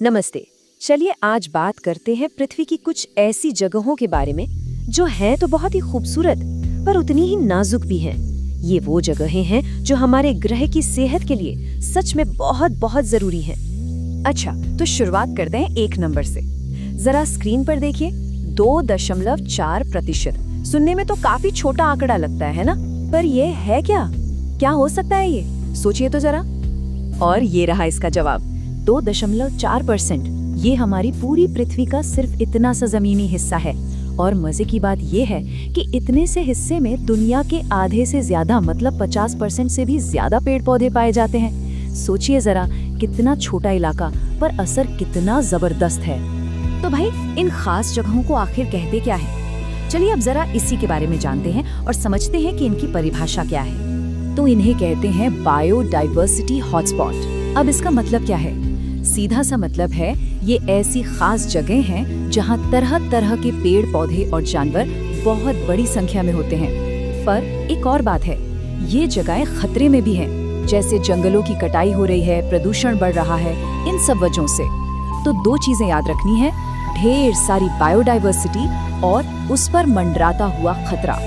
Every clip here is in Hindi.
नमस्ते। चलिए आज बात करते हैं पृथ्वी की कुछ ऐसी जगहों के बारे में जो हैं तो बहुत ही खूबसूरत पर उतनी ही नाजुक भी हैं। ये वो जगहें हैं जो हमारे ग्रह की सेहत के लिए सच में बहुत बहुत जरूरी हैं। अच्छा, तो शुरुआत करते हैं 1 नंबर से। जरा स्क्रीन पर देखिए, 2.4%। सुनने में तो काफी छोटा आंकड़ा लगता है ना, पर ये है क्या? क्या हो सकता है ये? सोचिए तो जरा। और ये रहा इसका जवाब, 2.4%। ये हमारी पूरी पृथ्वी का सिर्फ इतना सा जमीनी हिस्सा है। और मजे की बात ये है कि इतने से हिस्से में दुनिया के आधे से ज्यादा मतलब 50% से भी ज्यादा पेड़ पौधे पाए जाते हैं। सोचिए जरा, कितना छोटा इलाका पर असर कितना जबरदस्त है। तो भाई, इन खास जगहों को आखिर कहते क्या है? चलिए अब जरा इसी के बारे में जानते हैं और समझते हैं कि इनकी परिभाषा क्या है। तो इन्हें कहते हैं बायोडाइवर्सिटी हॉटस्पॉट। अब इसका मतलब क्या है? सीधा सा मतलब है, ये ऐसी खास जगह हैं जहां तरह तरह के पेड़ पौधे और जानवर बहुत बड़ी संख्या में होते हैं। पर एक और बात है, ये जगहें खतरे में भी हैं, जैसे जंगलों की कटाई हो रही है, प्रदूषण बढ़ रहा है, इन सब वजहों से। तो 2 चीजें याद रखनी है, ढेर सारी बायोडाइवर्सिटी और उस पर मंडराता हुआ खतरा।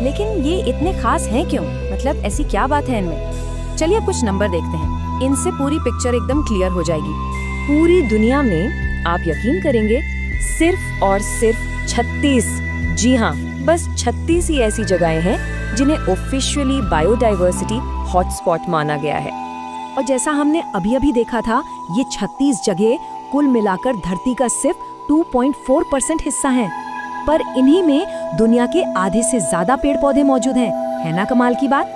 लेकिन ये इतने खास हैं क्यों? मतलब ऐसी क्या बात है इनमें? चलिए कुछ नंबर देखते हैं, इनसे पूरी पिक्चर एकदम क्लियर हो जाएगी। पूरी दुनिया में आप यकीन करेंगे सिर्फ और सिर्फ 36, जी हाँ, बस 36 ही ऐसी जगहें हैं जिन्हें ऑफिशियली बायोडाइवर्सिटी हॉटस्पॉट माना गया है। और जैसा हमने अभी देखा था, ये 36 जगह कुल मिलाकर धरती का सिर्फ 2.4% हिस्सा हैं। पर इन्हीं में दुनिया के आधे से ज्यादा पेड़ पौधे मौजूद हैं। है ना कमाल की बात?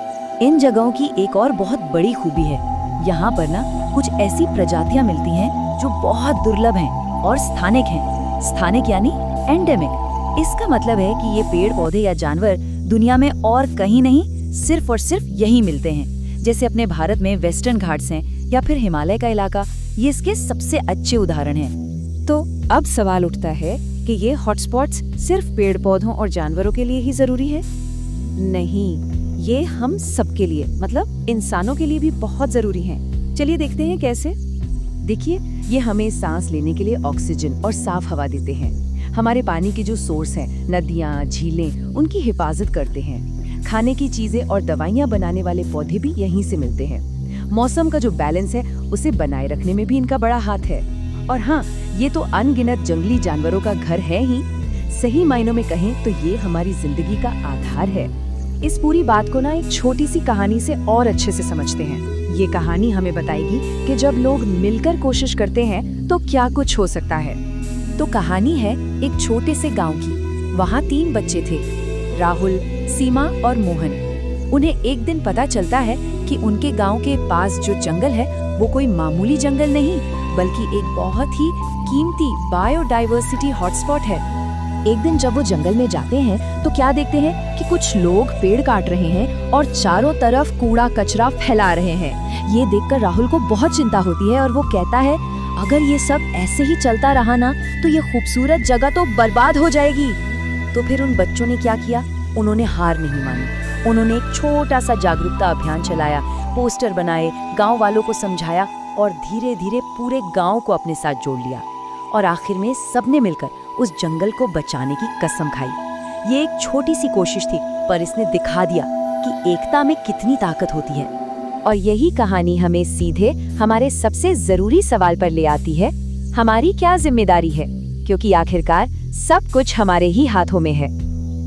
इन जगहों की एक और बहुत बड़ी खूबी है, यहाँ पर ना कुछ ऐसी प्रजातियां मिलती हैं जो बहुत दुर्लभ हैं और स्थानिक हैं। स्थानिक यानी एंडेमिक। इसका मतलब है कि ये पेड़ पौधे या जानवर दुनिया में और कहीं नहीं, सिर्फ और सिर्फ यहीं मिलते हैं। जैसे अपने भारत में वेस्टर्न घाट्स हैं या फिर हिमालय का इलाका, ये इसके सबसे अच्छे उदाहरण हैं। तो अब सवाल उठता है कि ये हॉटस्पॉट्स सिर्फ पेड़ पौधों और जानवरों के लिए ही जरूरी है? नहीं, ये हम सबके लिए मतलब इंसानों के लिए भी बहुत जरूरी हैं। चलिए देखते हैं कैसे। देखिए, ये हमें सांस लेने के लिए ऑक्सीजन और साफ हवा देते हैं। हमारे पानी के जो सोर्स हैं, नदियाँ, झीलें, उनकी हिफाजत करते हैं। खाने की चीजें और दवाइयाँ बनाने वाले पौधे भी यहीं से मिलते हैं। मौसम का जो बैलेंस है उसे बनाए रखने में भी इनका बड़ा हाथ है। और हाँ, ये तो अनगिनत जंगली जानवरों का घर है ही। सही मायनों में कहें तो ये हमारी जिंदगी का आधार है। इस पूरी बात को ना एक छोटी सी कहानी से और अच्छे से समझते हैं। ये कहानी हमें बताएगी कि जब लोग मिलकर कोशिश करते हैं तो क्या कुछ हो सकता है। तो कहानी है एक छोटे से गांव की। वहाँ 3 बच्चे थे, राहुल, सीमा और मोहन। उन्हें एक दिन पता चलता है कि उनके गांव के पास जो जंगल है वो कोई मामूली जंगल नहीं, बल्कि एक बहुत ही कीमती बायोडाइवर्सिटी हॉटस्पॉट है। एक दिन जब वो जंगल में जाते हैं तो क्या देखते हैं कि कुछ लोग पेड़ काट रहे हैं और चारों तरफ कूड़ा कचरा फैला रहे हैं। ये देखकर राहुल को बहुत चिंता होती है और वो कहता है, अगर ये सब ऐसे ही चलता रहा ना तो ये खूबसूरत जगह तो बर्बाद हो जाएगी। तो फिर उन बच्चों ने क्या किया? उन्होंने हार नहीं मानी। उन्होंने एक छोटा सा जागरूकता अभियान चलाया, पोस्टर बनाए, गाँव वालों को समझाया और धीरे धीरे पूरे गाँव को अपने साथ जोड़ लिया। और आखिर में सबने मिलकर उस जंगल को बचाने की कसम खाई। ये एक छोटी सी कोशिश थी, पर इसने दिखा दिया कि एकता में कितनी ताकत होती है। और यही कहानी हमें सीधे हमारे सबसे जरूरी सवाल पर ले आती है, हमारी क्या जिम्मेदारी है? क्योंकि आखिरकार सब कुछ हमारे ही हाथों में है।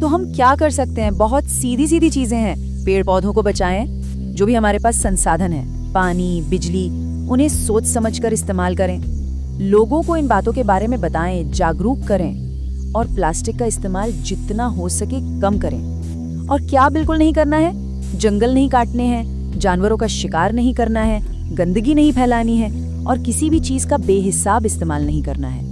तो हम क्या कर सकते हैं? बहुत सीधी सीधी चीजें हैं। पेड़ पौधों को बचाएं, जो भी हमारे पास संसाधन है, पानी, बिजली, उन्हें सोच समझकर इस्तेमाल करें। लोगों को इन बातों के बारे में बताएं, जागरूक करें और प्लास्टिक का इस्तेमाल जितना हो सके कम करें। और क्या बिल्कुल नहीं करना है? जंगल नहीं काटने हैं, जानवरों का शिकार नहीं करना है, गंदगी नहीं फैलानी है और किसी भी चीज का बेहिसाब इस्तेमाल नहीं करना है।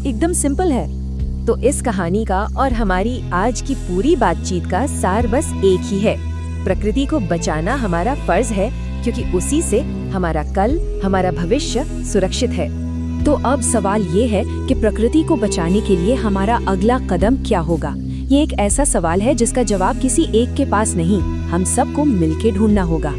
एकदम सिंपल है। तो इस कहानी का और हमारी आज की पूरी बातचीत का सार बस एक ही है, प्रकृति को बचाना हमारा फर्ज है, क्योंकि उसी से हमारा कल, हमारा भविष्य सुरक्षित है। तो अब सवाल ये है कि प्रकृति को बचाने के लिए हमारा अगला कदम क्या होगा? ये एक ऐसा सवाल है जिसका जवाब किसी एक के पास नहीं, हम सबको मिलके ढूंढना होगा।